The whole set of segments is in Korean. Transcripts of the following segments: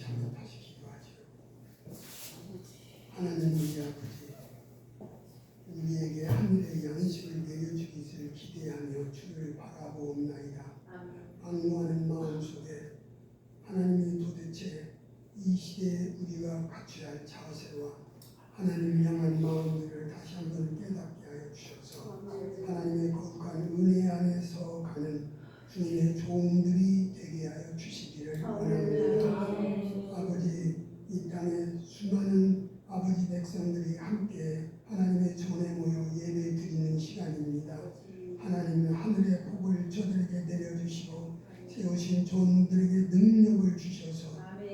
한번 다시 기도하죠. 하나님 우리 아버지, 우리에게 하늘의 양식을 내려주기를 기대하며 주를 바라보옵나이다. 악무하는 마음속에 하나님이 도대체 이 시대에 우리가 갖춰야 할 자세와 하나님을 향한 마음들을 다시 한번 깨닫게 하여 주셔서 하나님의 거룩한 은혜 안에서 가는 주님의 종들이 되게 하여 주시기를 원합니다. 아버지, 이 땅에 수많은 아버지 백성들이 함께 하나님의 전에 모여 예배 드리는 시간입니다. 하나님은 하늘의 복을 저들에게 내려주시고 세우신 종들에게 능력을 주셔서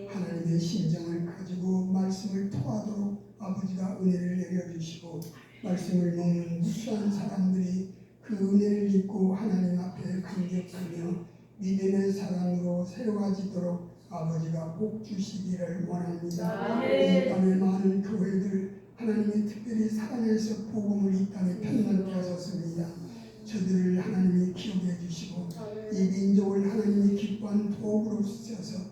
하나님의 심정을 가지고 말씀을 토하도록 아버지가 은혜를 내려주시고 말씀을 먹는 무수한 사람들이 그 은혜를 입고 하나님 앞에 감격하며 믿음의 사랑으로 세워지도록 아버지가 복 주시기를 원합니다. 이 땅의 많은 교회들 하나님이 특별히 사랑해서 복음을 이 땅에 편만케 하셨습니다. 저들을 하나님이 기억해 주시고 이 민족을 하나님이 기뻐한 도구로 쓰셔서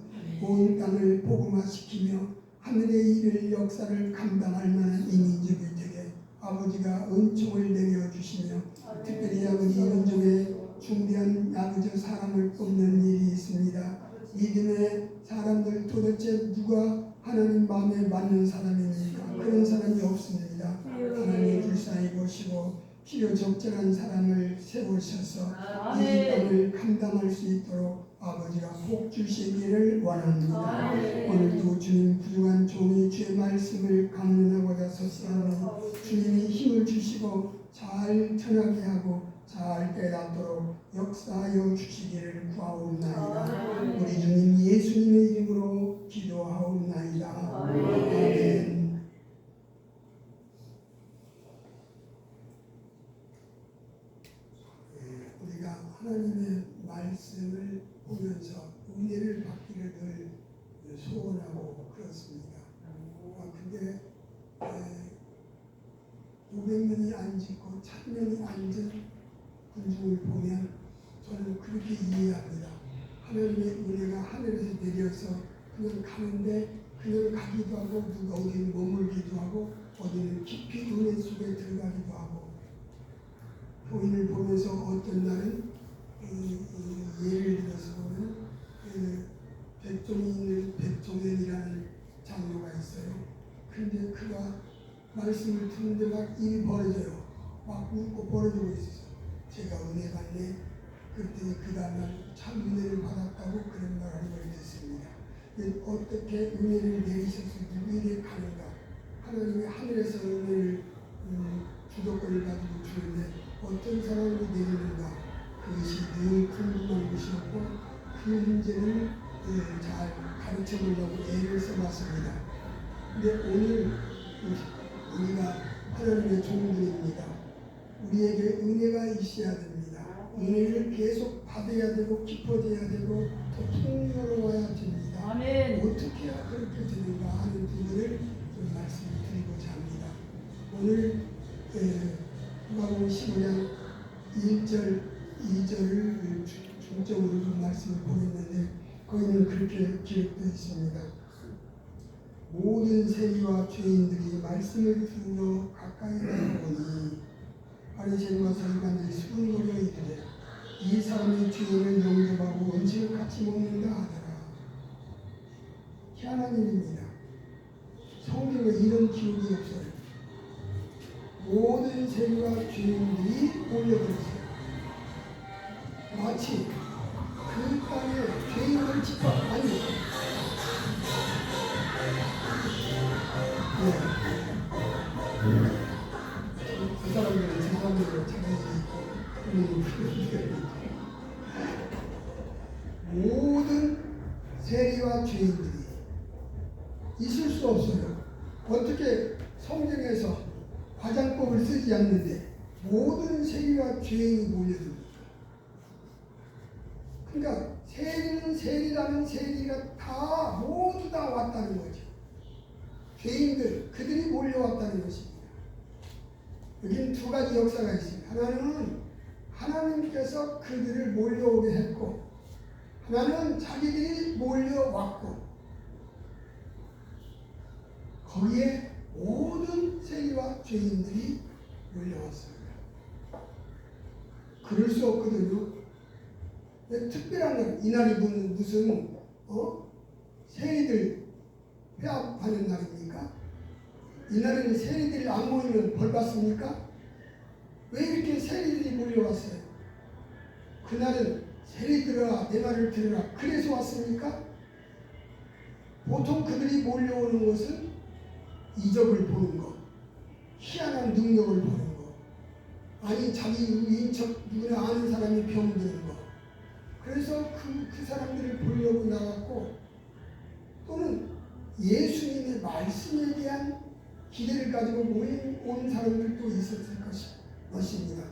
온 땅을 복음화시키며 하늘의 일을 역사를 감당할 만한 이 민족이 되게 아버지가 은총을 내려주시며 특별히 아버지 이 민족에 중대한 아버지 사람을 뽑는 일이 있습니다. 믿음의 사람들 도대체 누가 하나님 마음에 맞는 사람입니까? 그런 사람이 없습니다. 하나님 불쌍히 보시고 필요 적절한 사람을 세우셔서 이 땅을 감당할 수 있도록 아버지가 복 주시기를 원합니다. 오늘도 주님 부족한 종이 주의 말씀을 강론하고자 섰사오니 주님이 힘을 주시고 잘 전하게 하고 잘 깨닫도록 역사하여 주시기를 구하옵나이다. 우리 주님 예수님의 이름으로 기도하옵나이다. 아멘. 우리가 하나님의 말씀을 보면서 은혜를 받기를 늘 소원하고 그렇습니다. 근데 500년이 안 짓고 1000년이 앉은 군중을 보면 저는 그렇게 이해합니다. 하나님의 은혜가 하늘에서 내려서 그냥 가는데 그냥 가기도 하고 누가 어디는 머물기도 하고 어디는 깊이 은혜 속에 들어가기도 하고 교인을 보면서 어떤 날은 예를 들어서 보면 백종현이라는 장로가 있어요. 그런데 그가 말씀을 듣는데 막 입이 벌어져요. 막 웃고 벌어지고 있어요. 제가 은혜 받네. 그랬더니 그 다음날 참 은혜를 받았다고 그런 말을 하게 됐습니다. 어떻게 은혜를 내리셔서 누구에게 가는가? 하나님이 하늘에서 은혜를 주도권을 가지고 주는데 어떤 사람이 내리는가? 그것이 늘 궁금한 것이었고 그 문제는 잘 가르쳐 보려고 애를 써봤습니다. 근데 오늘 우리가 하나님의 종들입니다. 우리에게 은혜가 있어야 됩니다. 은혜를 계속 받아야 되고 깊어져야 되고 더 풍요로워야 됩니다. 아멘. 어떻게 해야 그렇게 되는가 하는 부분을 좀 말씀을 드리고자 합니다. 오늘 누가복음 15장 1절, 2절을 중점으로 좀 말씀을 보냈는데 거기는 그렇게 기록되어 있습니다. 모든 세리와 죄인들이 말씀을 들으러 가까이 가보니 바리새인과 서기관들이 수군거려 이르되 이 사람이 죄인을 영접하고 음식을 같이 먹는다 하더라. 희한한 일입니다. 성경에 이런 기록이 없어요. 모든 세리와 죄인들이 몰려들었어요. 마치 그 땅에 죄인을 집합 아니 그 사람들은 저 사람들로 자기들이 있고 모든 세리와 죄인들이 있을 수 없어요. 어떻게 성경에서 화장법을 쓰지 않는데 모든 세리와 죄인이 몰려듭니까? 그러니까 세리는 세리라는 세리가 다 모두 다 왔다는 거죠. 죄인들 그들이 몰려왔다는 것입니다. 여기는 두 가지 역사가 있습니다. 하나는 하나님께서 그들을 몰려오게 했고 하나는 자기들이 몰려왔고 거기에 모든 세리와 죄인들이 몰려왔습니다. 그럴 수 없거든요. 특별한 날, 이날이 무슨 세리들 회합하는 날입니까? 이날에는 세리들이 안 모이면 벌 받습니까? 왜 이렇게 세리들이 몰려왔어요? 그날은 세리들아 내 말을 들으라 그래서 왔습니까? 보통 그들이 몰려오는 것은 이적을 보는 것, 희한한 능력을 보는 것, 아니 자기 인척 누구나 아는 사람이 병드는 것. 그래서 그 사람들을 보려고 나왔고, 또는 예수님의 말씀에 대한 기대를 가지고 온 사람들도 있었을 것입니다.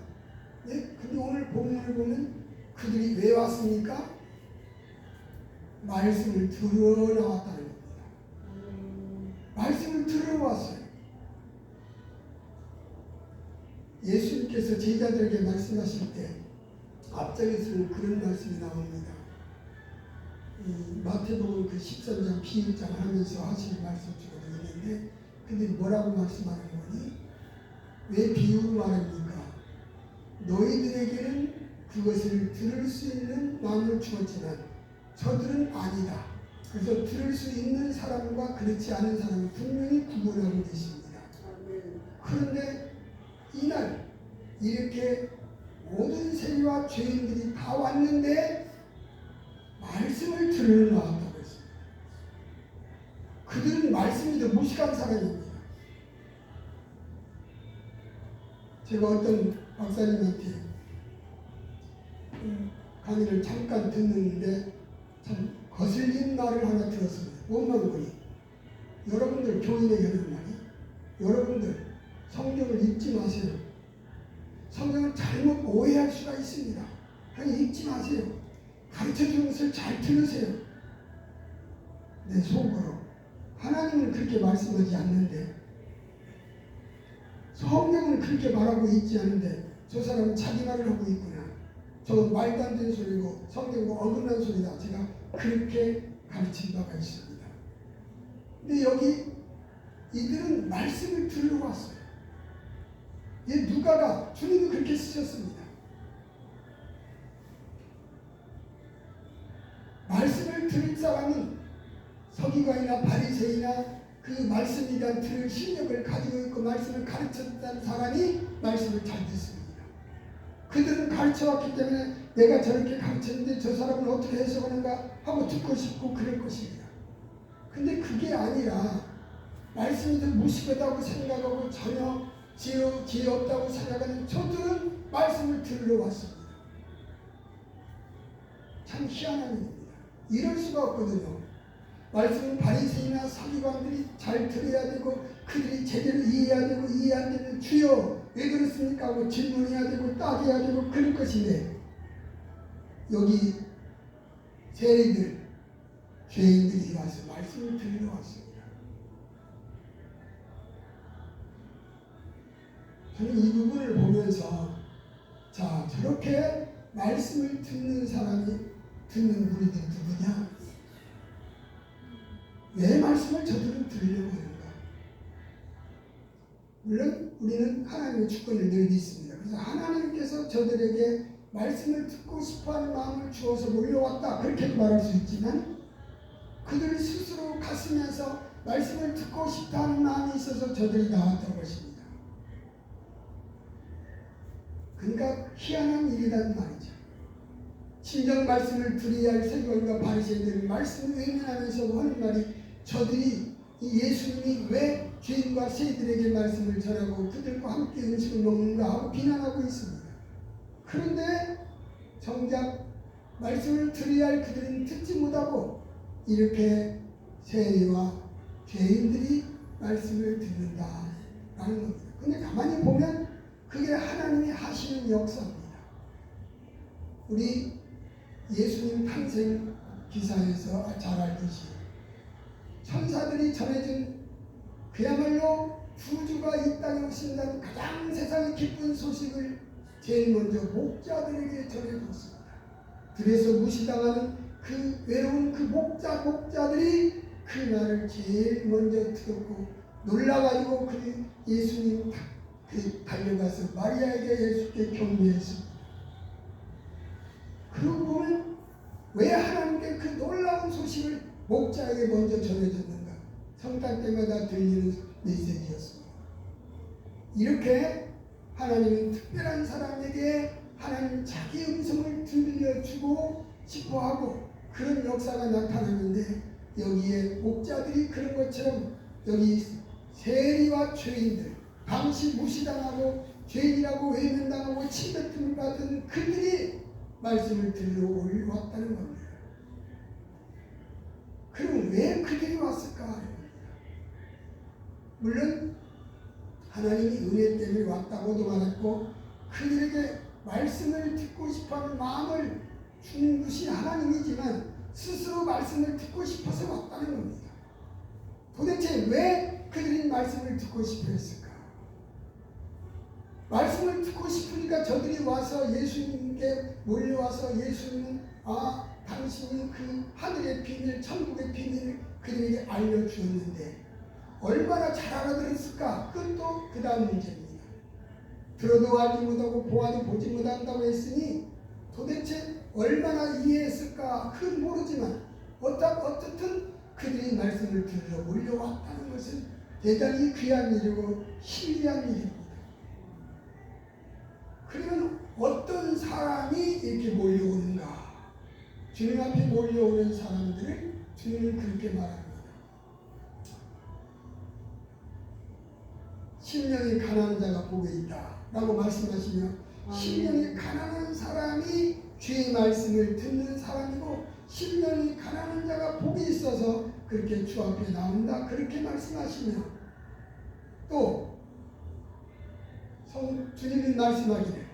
네? 근데 오늘 본문을 보면 그들이 왜 왔습니까? 말씀을 들으러 나왔다는 겁니다. 말씀을 들으러 왔어요. 예수님께서 제자들에게 말씀하실 때 앞장에서는 그런 말씀이 나옵니다. 마태복음 그 13장 비유장을 하면서 하시는 말씀 중에 있는데, 근데 뭐라고 말씀하는 거니? 왜 비유로 말합니까? 너희들에게는 그것을 들을 수 있는 마음을 주었지만 저들은 아니다. 그래서 들을 수 있는 사람과 그렇지 않은 사람을 분명히 구분하고 계십니다. 그런데 이날 이렇게 모든 세리와 죄인들이 다 왔는데 말씀을 들으러 나왔다고 했습니다. 그들은 말씀이 더 무식한 사람입니다. 제가 어떤 박사님한테 강의를 잠깐 듣는데 참 거슬린 말을 하나 들었습니다. 뭔 거니? 여러분들 교인에게 하는 말이, 여러분들 성경을 읽지 마세요. 성경을 잘못 오해할 수가 있습니다. 그냥 읽지 마세요. 가르쳐주는 것을 잘 들으세요. 내 속으로 하나님은 그렇게 말씀하지 않는데, 성경은 그렇게 말하고 있지 않은데 저 사람은 자기 말을 하고 있구나. 저건 말도 안 되는 소리고 성경과 어긋난 소리다. 제가 그렇게 가르친 바가 있습니다. 근데 여기 이들은 말씀을 들으러 왔어요. 누가가 주님이 그렇게 쓰셨습니다. 말씀을 들을 사람은 서기관이나 바리새이나 그 말씀에 대한 들을 실력을 가지고 있고 말씀을 가르쳤다는 사람이 말씀을 잘 듣습니다. 그들은 가르쳐왔기 때문에 내가 저렇게 가르쳤는데 저 사람은 어떻게 해석하는가 하고 듣고 싶고 그럴 것입니다. 근데 그게 아니라 말씀이 더 무식하다고 생각하고 전혀 지혜 없다고 생각하는 저들은 말씀을 들으러 왔습니다. 참 희한한 일입니다. 이럴 수가 없거든요. 말씀은 바리새이나 서기관들이 잘 들어야 되고 그들이 제대로 이해해야 되고, 이해 안 되면 주여 왜 그렇습니까 하고 질문해야 되고 따져야 되고 그럴 것인데, 여기 세리들, 죄인들이 와서 말씀을 들으러 왔습니다. 저는 이 부분을 보면서 자, 저렇게 말씀을 듣는 사람이 듣는 우리들 누구냐? 왜 말씀을 저들은 들으려고 하는가? 물론 우리는 하나님의 주권을 늘 믿습니다. 그래서 하나님께서 저들에게 말씀을 듣고 싶어하는 마음을 주어서 몰려왔다 그렇게 말할 수 있지만, 그들 스스로 가슴에서 말씀을 듣고 싶다는 마음이 있어서 저들이 나왔던 것입니다. 그러니까 희한한 일이란 말이죠. 진정 말씀을 들어야 할 서기관과 바리새인들은 말씀을 외면하면서 하는 말이, 저들이 이 예수님이 왜 죄인과 세리들에게 말씀을 전하고 그들과 함께 음식을 먹는가 하고 비난하고 있습니다. 그런데 정작 말씀을 들어야 할 그들은 듣지 못하고 이렇게 세리와 죄인들이 말씀을 듣는다라는 겁니다. 근데 가만히 보면 그게 하나님이 하시는 역사입니다. 우리 예수님 탄생 기사에서 잘 알듯이 천사들이 전해준 그야말로 구주가 이 땅에 오신다는 가장 세상에 기쁜 소식을 제일 먼저 목자들에게 전해줬습니다. 들에서 무시당하는 그 외로운 그 목자들이 그 날을 제일 먼저 들었고 놀라가지고 그 예수님 달려가서 마리아에게 예수께 경배했습니다. 그러고 보면 왜 하나님께 그 놀라운 소식을 목자에게 먼저 전해줬는가? 성탄 때마다 들리는 메시지였습니다. 이렇게 하나님은 특별한 사람에게 하나님 자기 음성을 들려주고 싶어하고 그런 역사가 나타나는데, 여기에 목자들이 그런 것처럼 여기 세리와 죄인들, 당시 무시당하고 죄인이라고 외면당하고 침뱉음을 받은 그들이 말씀을 들으러 올라왔다는 겁니다. 그럼 왜 그들이 왔을까? 물론 하나님이 은혜 때문에 왔다고도 말했고, 그들에게 말씀을 듣고 싶어하는 마음을 준 것이 하나님이지만 스스로 말씀을 듣고 싶어서 왔다는 겁니다. 도대체 왜 그들이 말씀을 듣고 싶어 했을까? 말씀을 듣고 싶으니까 저들이 와서 예수님께 몰려와서 예수님은 당신이 그 하늘의 비밀, 천국의 비밀을 그들에게 알려주었는데 얼마나 잘 알아들었을까? 그것도 그 다음 문제입니다. 들어도 알지 못하고 보아도 보지 못한다고 했으니 도대체 얼마나 이해했을까? 그건 모르지만 어쨌든 그들이 말씀을 들으러 몰려왔다는 것은 대단히 귀한 일이고 신비한 일입니다. 그러면 어떤 사람이 이렇게 몰려오는가? 주님 앞에 몰려오는 사람들을 주님은 그렇게 말합니다. 심령이 가난한 자가 복에 있다 라고 말씀하시며, 심령이 가난한 사람이 주의 말씀을 듣는 사람이고 심령이 가난한 자가 복이 있어서 그렇게 주 앞에 나온다, 그렇게 말씀하시며, 또 주님이 말씀하기를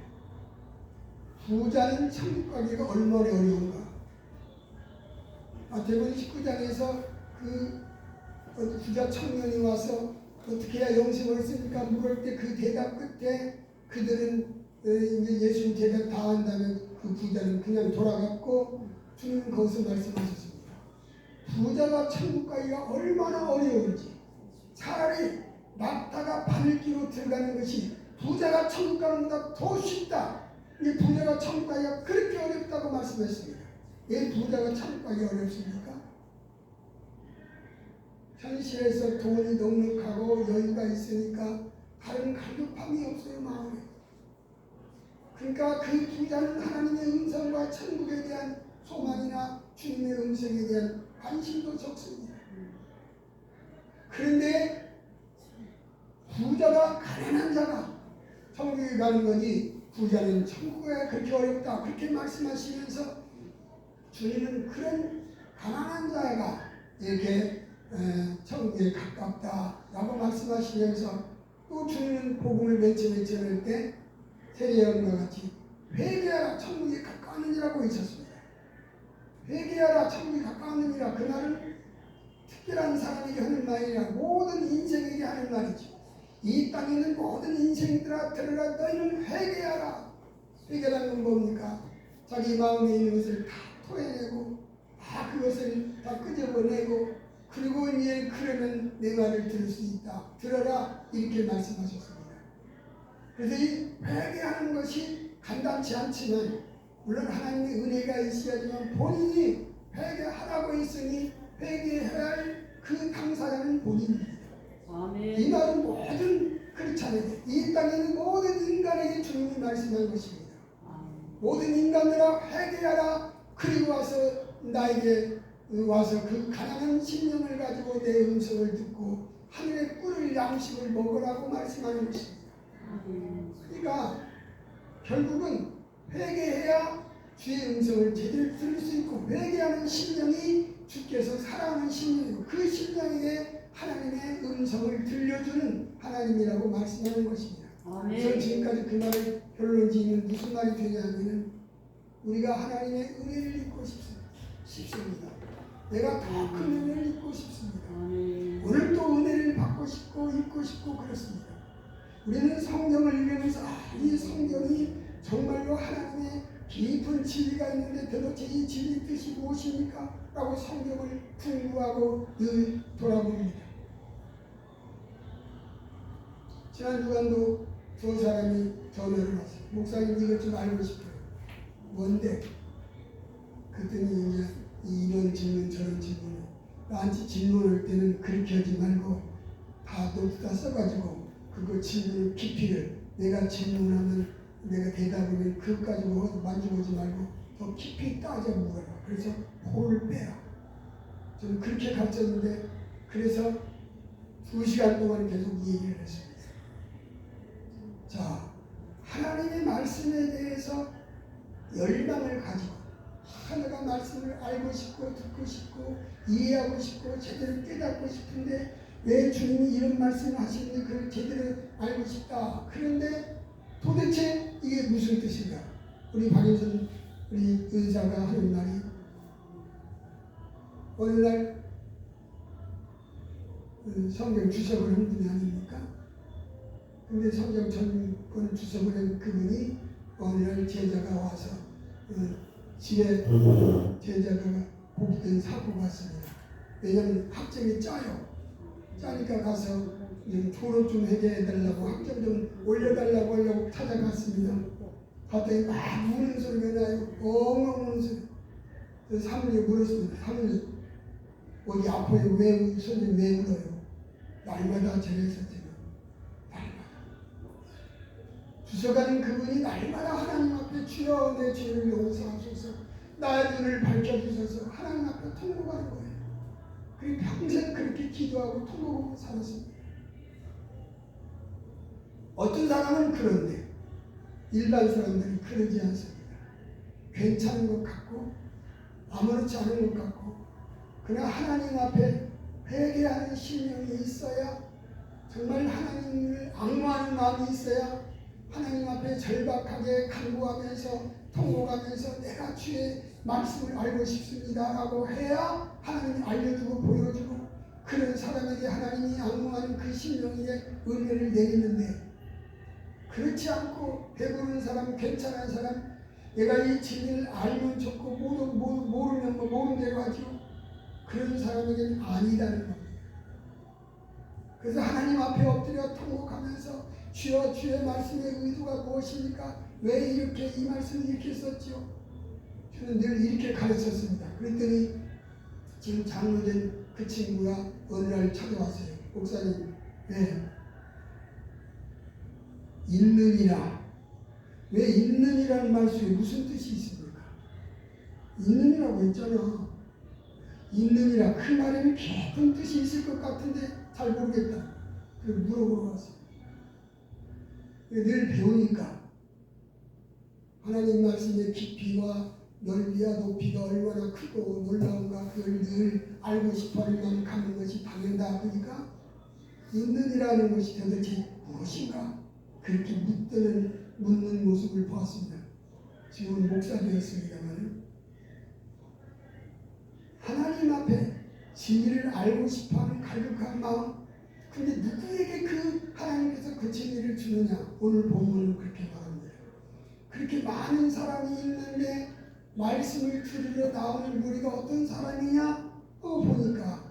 부자는 천국 가기가 얼마나 어려운가. 마태복음 19장에서 그 부자 청년이 와서 어떻게 해야 영생을 했습니까? 물을 때 그 대답 끝에 그들은 이제 예수님 대답 다 한다면 그 부자는 그냥 돌아갔고, 주님은 거기서 말씀하셨습니다. 부자가 천국 가기가 얼마나 어려운지, 차라리 낙타가 바늘기로 들어가는 것이 부자가 천국 가는 것보다 더 쉽다. 이 부자가 천국 가기가 그렇게 어렵다고 말씀했습니다. 왜 부자가 천국 가기 어렵습니까? 현실에서 돈이 넉넉하고 여유가 있으니까 다른 갈급함이 없어요, 마음에. 그러니까 그 부자는 하나님의 음성과 천국에 대한 소망이나 주님의 음성에 대한 관심도 적습니다. 그런데 부자가 가난한 자가 천국에 가는 거지 부자는 천국에 그렇게 어렵다, 그렇게 말씀하시면서 주님은 그런 가난한 자가 이렇게 천국에 가깝다라고 말씀하시면서, 또 주님은 복음을 맺혀낼 때 세례요한과 같이 회개하라 천국이 가까웠느니라고 있었습니다. 회개하라 천국이 가까웠느니라. 그날은 특별한 사람에게 하는 말이라 모든 인생에게 하는 말이죠. 이 땅에 있는 모든 인생들아 들으라, 너희는 회개하라. 회개라는 건 뭡니까? 자기 마음에 있는 것을 다 토해내고 다 그것을 다 끄집어내고, 그리고 이제 그러면 내 말을 들을 수 있다. 들어라, 이렇게 말씀하셨습니다. 그래서 이 회개하는 것이 간단치 않지만, 물론 하나님의 은혜가 있어야지만 본인이 회개하라고 했으니 회개해야 할 그 당사자는 본인입니다. 아멘. 이 말은 모든 크리스찬에게, 이 땅에 있는 모든 인간에게 주님이 말씀한 것입니다. 모든 인간들아 회개하라. 그리고 와서 나에게 와서 그 가난한 심령을 가지고 내 음성을 듣고 하늘의 꿀을 양식을 먹으라고 말씀하는 것입니다. 그러니까 결국은 회개해야 주의 음성을 제대로 들을 수 있고, 회개하는 심령이 주께서 사랑하는 심령이고 그 심령에게 하나님의 음성을 들려주는 하나님이라고 말씀하는 것입니다. 저는 지금까지 그 말을 결론 지으면 무슨 말이 되냐면, 우리가 하나님의 은혜를 입고 싶습니다. 내가 더 큰 은혜를 입고 싶습니다. 오늘도 은혜를 받고 싶고 입고 싶고 그렇습니다. 우리는 성경을 읽으면서 이 성경이 정말로 하나님의 깊은 진리가 있는데 도대체 이 진리 뜻이 무엇입니까? 라고 성경을 궁구하고 늘 돌아봅니다. 지난 주간도 두 사람이 전화를 왔어요. 목사님 이것 좀 알고 싶어요. 뭔데? 그랬더니 이제 이런 질문 저런 질문 나한테 질문할 때는 그렇게 하지 말고 다 노트다 써가지고 그거 질문 깊이를 내가 질문하면 내가 대답하면 그것 가지고 만져보지 말고 더 깊이 따져 물어라. 그래서 호를 빼라. 저는 그렇게 가르쳤는데 그래서 2시간 동안 계속 얘기를 했습니다. 자, 하나님의 말씀에 대해서 열망을 가지고 하나가 말씀을 알고 싶고 듣고 싶고 이해하고 싶고 제대로 깨닫고 싶은데 왜 주님이 이런 말씀을 하시는지 그걸 제대로 알고 싶다. 그런데 도대체 이게 무슨 뜻인가? 우리 박인선 우리 의사가 하는 말이 어느 날 성경 주석을 한 분이 아닙니까? 근데 성경 전권 주석을 한 그분이 어느 날 제자가 와서 집에 제자가 복된 사고가 왔습니다. 왜냐하면 학점이 짜요. 짜니까 가서 졸업 좀 해결해달라고 학점 좀 올려달라고 하려고 찾아갔습니다. 갔더니 막 우는 소리가 나요. 엉엉 우는 소리. 그래서 사모님이 물었습니다. 사모님 어디 아파요? 왜 손님 왜 울어요? 날마다 저래서 지금 날마다 주서가는 그분이 날마다 하나님 앞에 주여 내 죄를 용서하소서 나의 눈을 밝혀주셔서 하나님 앞에 통곡하는 거예요. 그리고 평생 그렇게 기도하고 통곡하고 살았습니다. 어떤 사람은 그런데 일반 사람들은 그러지 않습니다. 괜찮은 것 같고 아무렇지 않은 것 같고 그러나 하나님 앞에 회개하는 심령이 있어야 정말 하나님을 앙모하는 마음이 있어야 하나님 앞에 절박하게 간구하면서 통곡하면서 내가 주의 말씀을 알고 싶습니다 라고 해야 하나님이 알려주고 보여주고 그런 사람에게 하나님이 앙모하는 그 심령에게 은혜를 내리는데 그렇지 않고 배부른 사람 괜찮은 사람 내가 이 진리를 알면 좋고 모르면 모르는 대로 하죠. 그런 사람에게는 아니다는 겁니다. 그래서 하나님 앞에 엎드려 통곡하면서 주여 주의 말씀의 의도가 무엇입니까? 왜 이렇게 이 말씀을 이렇게 썼죠? 저는 늘 이렇게 가르쳤습니다. 그랬더니 지금 장로된 그 친구가 어느 날 찾아왔어요. 목사님 왜? 있느니라. 왜 있느니라는 말씀에 무슨 뜻이 있습니까? 있느니라고 했잖아. 있느니라 그 말에는 깊은 뜻이 있을 것 같은데 잘 모르겠다. 그래서 물어보러 왔어요. 늘 배우니까 하나님 말씀의 깊이와 넓이와 높이가 얼마나 크고 놀라운가 그걸 늘 알고 싶어하는 마음을 갖는 것이 당연하다 보니까 있느니라는 것이 도대체 무엇인가 그렇게 묻는 모습을 보았습니다. 지금은 목사 되었습니다만 하나님 앞에 진리를 알고 싶어하는 갈급한 마음 근데 누구에게 그 하나님께서 그 진리를 주느냐 오늘 본문은 그렇게 말합니다. 그렇게 많은 사람이 있는데 말씀을 들으러 나오는 우리가 어떤 사람이냐 보니까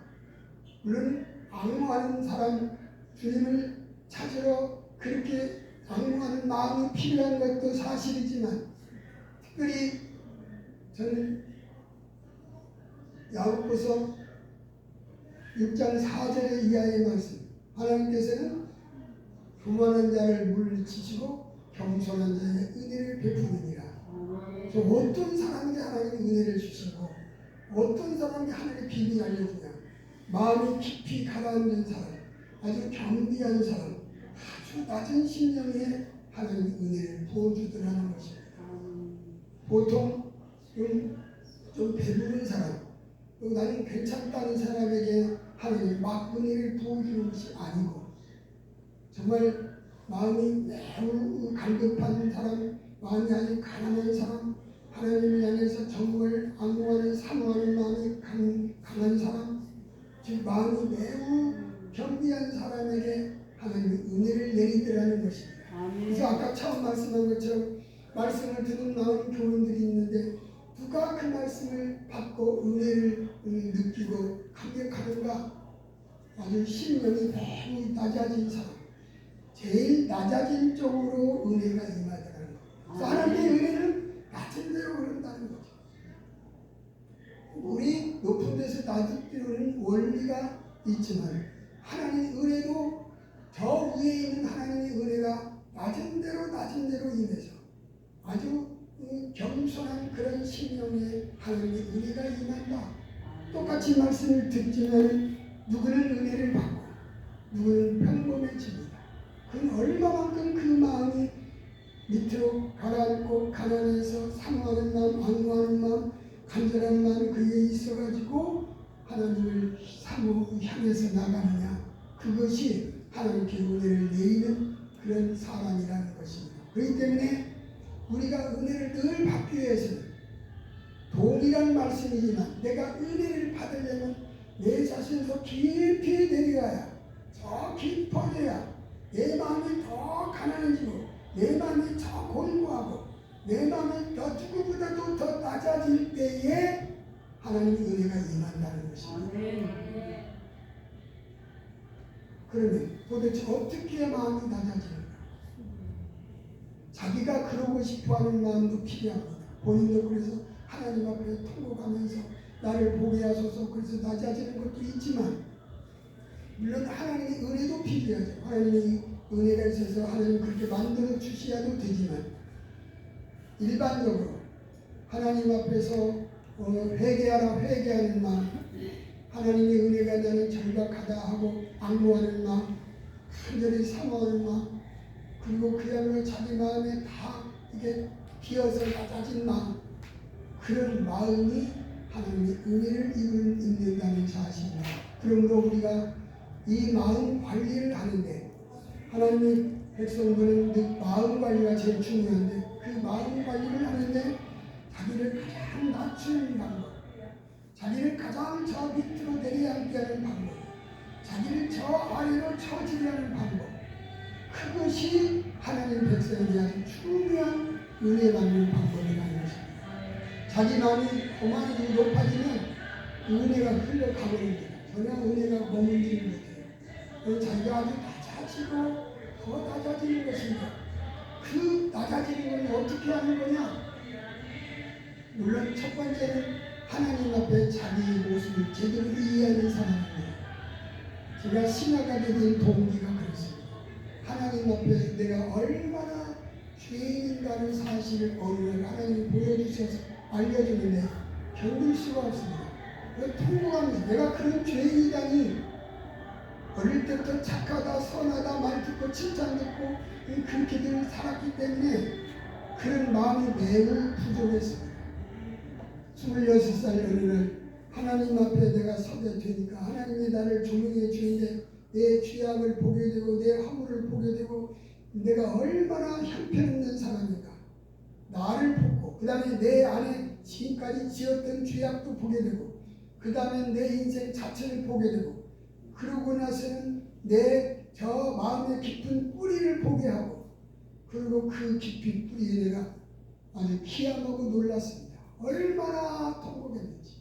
물론 앙모하는 사람 주님을 찾으러 그렇게 앙모하는 마음이 필요한 것도 사실이지만 특별히 저는 야고보서 6장 4절의 이하의 말씀 하나님께서는 교만한 자를 물리치시고 겸손한 자의 은혜를 베푸느니라. 어떤 사람에게 하나님이 은혜를 주시고 어떤 사람에게 하나님의 비밀이 알려주냐 마음이 깊이 가라앉은 사람 아주 겸비한 사람 아주 낮은 심령에 하나님의 은혜를 부어주더라는 것입니다. 보통 좀 배부른 사람 나는 괜찮다는 사람에게 하나님 막 은혜를 부어주는 것이 아니고 정말 마음이 매우 갈급한 사람 마음이 아주 가난한 사람 하나님을 향해서 정말 앙모하는 사모하는 마음이 강한 사람 즉 마음이 매우 겸비한 사람에게 하나님의 은혜를 내리더라는 것입니다. 그래서 아까 처음 말씀한 것처럼 말씀을 듣는 많은 교인들이 있는데 누가 그 말씀을 받고 은혜를 느끼고 감격하는가? 아주 심령이 매우 낮아진 사람 제일 낮아진 쪽으로 은혜가 임하더라는 거예요. 하나님의 은혜는 낮은 대로 흐른다는 거죠. 우리 높은 데서 낮은 데로는 원리가 있지만 하나님의 은혜도 저 위에 있는 하나님의 은혜가 낮은 대로 임해서 아주 겸손한 그런 심령에 하나님의 은혜가 임한다. 똑같이 말씀을 듣지만 누구는 은혜를 받고 누구는 평범해집니다. 그건 얼마만큼 그 마음이 밑으로 가라앉고 가난해서 사모하는 마음, 안구하는 마음, 간절한 마음 그에 있어가지고 하나님을 향해서 나가느냐, 그것이 하나님께 은혜를 내리는 그런 사람이라는 것입니다. 그렇기 때문에 우리가 은혜를 늘 받기 위해서는 동일한 말씀이지만 내가 은혜를 받으려면 내 자신에서 깊이 내려가야, 더 깊어져야 내 마음이 더 가난해지고 내 마음이 더 곤고하고 내 마음이 더 누구보다도 더 낮아질 때에 하나님의 은혜가 임한다는 것입니다. 그러면 도대체 어떻게 해야 마음이 낮아지는가? 자기가 그러고 싶어하는 마음도 필요합니다. 본인도 그래서 하나님 앞에 통곡하면서 나를 보게 하소서 그래서 낮아지는 것도 있지만 물론 하나님의 은혜도 필요하죠. 하나님의 은혜가 있어서 하나님 그렇게 만들어 주셔야도 되지만 일반적으로 하나님 앞에서 회개하라 회개하는 마음, 하나님의 은혜가 나는 절박하다 하고 악모하는 마음, 간절히 사모하는 마음, 그리고 그야말로 자기 마음에 다 이게 비어서 낮아진 마음, 그런 마음이 하나님의 은혜를 입는다는 사실입니다. 그러므로 우리가 이 마음 관리를 하는데 하나님의 백성들은 마음 관리가 제일 중요한데 그 마음 관리를 하는데 자기를 가장 낮추는 방법, 자기를 가장 저 밑으로 내려앉게 하는 방법, 자기를 저 아래로 처지게 하는 방법, 그것이 하나님 백성에 대한 중요한 은혜 받는 방법이라는 것입니다. 자기 마음이 그만이 높아지면 은혜가 흘러가버립니다. 전혀 은혜가 머물지는 못해요. 자기가 아주 낮아지고 더 낮아지는 것입니다. 그 낮아지는 건 어떻게 하는 거냐? 물론 첫 번째는 하나님 앞에 자기 모습을 제대로 이해하는 사람입니다. 제가 신학하게 된 동기가 그렇습니다. 하나님 앞에 내가 얼마나 죄인인가는 사실을 어느 날 하나님이 보여주셔서 알려주는데 견딜 수가 없습니다. 통곡하면서 내가 그런 죄인이다니, 어릴 때부터 착하다 선하다 말 듣고 칭찬 듣고 그렇게 늘 살았기 때문에 그런 마음이 매우 부족했습니다. 26살 어느 날 하나님 앞에 내가 서게 되니까 하나님이 나를 조명해 주는데 내 죄악을 보게 되고 내 허물을 보게 되고 내가 얼마나 형편없는 사람인가 나를 보고 그 다음에 내 안에 지금까지 지었던 죄악도 보게 되고 그 다음에 내 인생 자체를 보게 되고 그러고 나서는 내 저 마음의 깊은 뿌리를 보게 하고 그리고 그 깊은 뿌리에 내가 아주 기함하고 놀랐습니다. 얼마나 통곡했는지.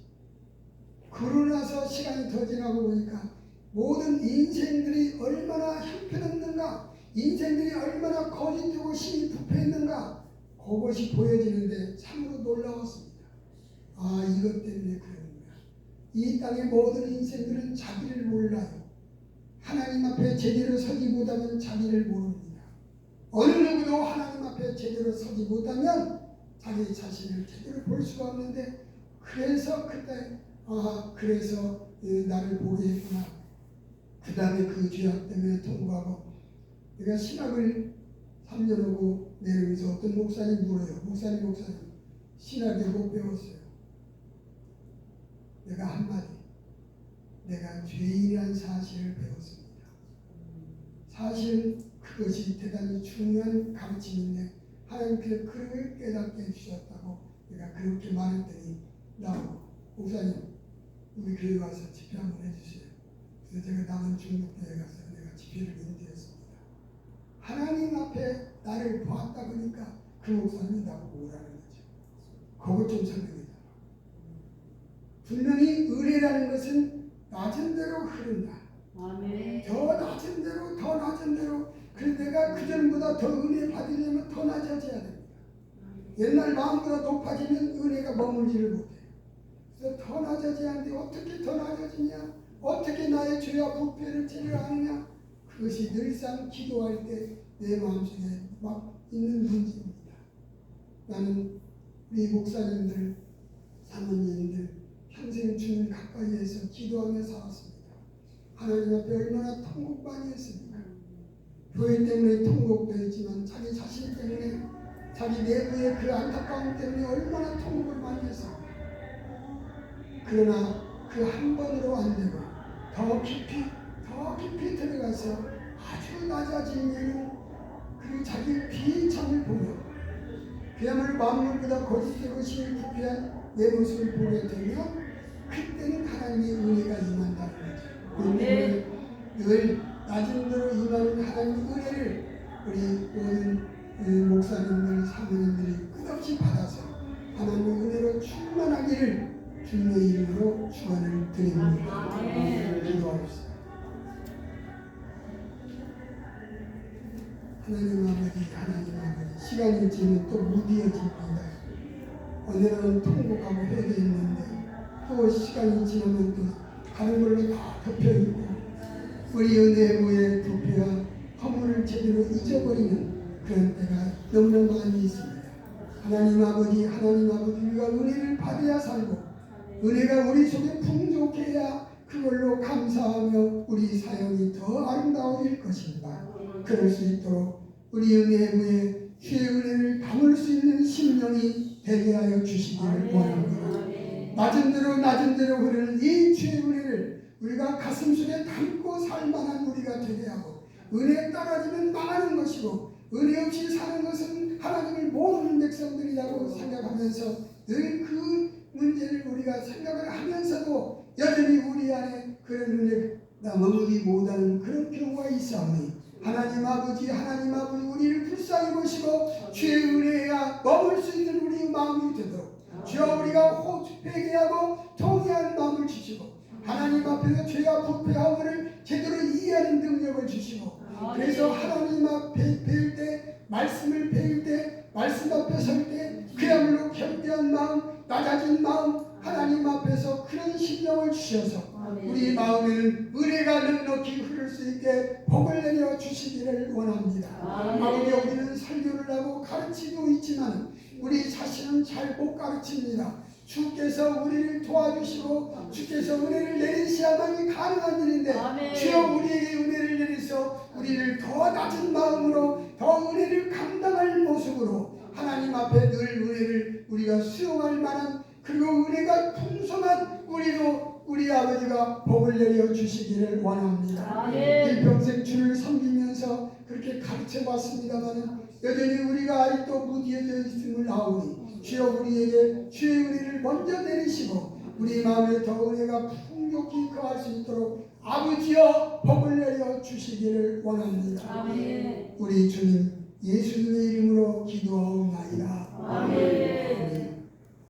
그러고 나서 시간이 더 지나고 보니까 모든 인생들이 얼마나 형편없는가, 인생들이 얼마나 거짓되고 심히 부패했는가, 그것이 보여지는데 참으로 놀라웠습니다. 아, 이것 때문에 그러는구나. 이 땅의 모든 인생들은 자기를 몰라요. 하나님 앞에 제대로 서지 못하면 자기를 모릅니다. 어느 누구도 하나님 앞에 제대로 서지 못하면 자기 자신을 제대로 볼 수가 없는데 그래서 그때 그래서 나를 보게 했구나. 그 다음에 그 죄악 때문에 통과하고 내가 신학을 3년 하고 내려오면서 어떤 목사님 물어요. 목사님 신학을 못 배웠어요. 내가 한마디 내가 죄인이라는 사실을 배웠습니다. 사실 그것이 대단히 중요한 가르침인데 하나님께서 그를 깨닫게 해주셨다고 내가 그렇게 말했더니 나오고 목사님 우리 교회 와서 집회 한번 해주세요. 그래서 제가 남은 중국교회 가서 내가 집회를 인도했습니다. 하나님 앞에 나를 보았다 보니까 그 목사님이 나보고 오라는 거죠. 그것 좀 설명해 달라고. 분명히 의뢰라는 것은 낮은 대로 흐른다. 아멘. 더 낮은 대로 그래서 내가 그전보다 더 은혜 받으려면 더 낮아져야 됩니다. 옛날 마음보다 높아지면 은혜가 머물지를 못해요. 그래서 더 낮아져야 하는데 어떻게 더 낮아지냐? 어떻게 나의 죄와 부패를 죄를 아느냐? 그것이 늘상 기도할 때 내 마음속에 막 있는 문제입니다. 나는 우리 목사님들, 사모님들 평생 주님 가까이에서 기도하며 살았습니다. 하나님 앞에 얼마나 통곡 많이 했습니다. 교회 때문에 통곡도 했지만 자기 자신 때문에 자기 내부의 그 안타까움 때문에 얼마나 통곡을 많이 했습니다. 그러나 그 한 번으로 안 되고 더 깊이 들어가서 아주 낮아지는 그 자기 비참을 보며 그야말로 만물보다 거짓되고 심히 부패한 내 모습을 보게 되면 그때는 하나님의 은혜가 임한다는 거죠. 늘 낮은 대로 임하는 하나님의 은혜를 우리 모든 목사님들, 사모님들이 끝없이 받아서 하나님의 은혜로 충만하기를 주님의 이름으로 축원을 드립니다. 기도하겠습니다. 하나님 아버지, 시간이 지나면 또 무디어집니다. 오늘은 통곡하고 회개했는데 또 시간이 지나면 또 다른 걸로 다 덮여있고 우리 은혜의 부패와 허물을 제대로 잊어버리는 그런 때가 너무나 많이 있습니다. 하나님 아버지, 우리가 은혜를 받아야 살고 은혜가 우리 속에 풍족해야 그걸로 감사하며 우리 사역이 더 아름다워질 것입니다. 그럴 수 있도록 우리 은혜의 주의 은혜를 담을 수 있는 심령이 되게 하여 주시기를 원합니다. 낮은 대로 흐르는 이 주의 은혜를 우리가 가슴속에 담고 살만한 우리가 되게 하고 은혜에 떨어지면 망하는 것이고 은혜 없이 사는 것은 하나님을 모르는 백성들이라고 생각하면서 늘 그 문제를 우리가 생각을 하면서도 여전히 우리 안에 그런 은혜가 머무르지 못하는 그런 경우가 있사오니 하나님 아버지 우리를 불쌍히 보시고 주의 은혜가 머물 수 있는 우리 마음이 되도록 주여 우리가 회개하고 통회하는 마음을 주시고 하나님 앞에서 죄와 부패함을 제대로 이해하는 능력을 주시고 그래서 하나님 앞에 배울 때 말씀을 배울 때 말씀 앞에 설 때 그야말로 겸비한 마음 낮아진 마음 하나님 앞에서 그런 심령을 주셔서 우리 마음에는 은혜가 넉넉히 흐를 수 있게 복을 내려 주시기를 원합니다. 아버지 우리는 설교를 하고 가르치고 있지만 우리 자신은 잘 못 가르칩니다. 주께서 우리를 도와주시고 주께서 은혜를 내리셔야만이 가능한 일인데 주여 우리에게 은혜를 내리셔 우리를 더 낮은 마음으로 더 은혜를 감당할 모습으로 하나님 앞에 늘 은혜를 우리가 수용할 만한 그리고 은혜가 풍성한 우리 아버지가 복을 내려 주시기를 원합니다. 일평생 주를 섬기면서 그렇게 가르쳐 봤습니다만 여전히 우리가 아직도 무디어져 있음을 아오니 주여 우리에게 주의 은혜를 먼저 내리시고 우리 마음에 더 은혜가 풍족히 거할 수 있도록 아버지여 복을 내려 주시기를 원합니다. 우리 주님 예수님의 이름으로 기도하옵나이다. 아멘.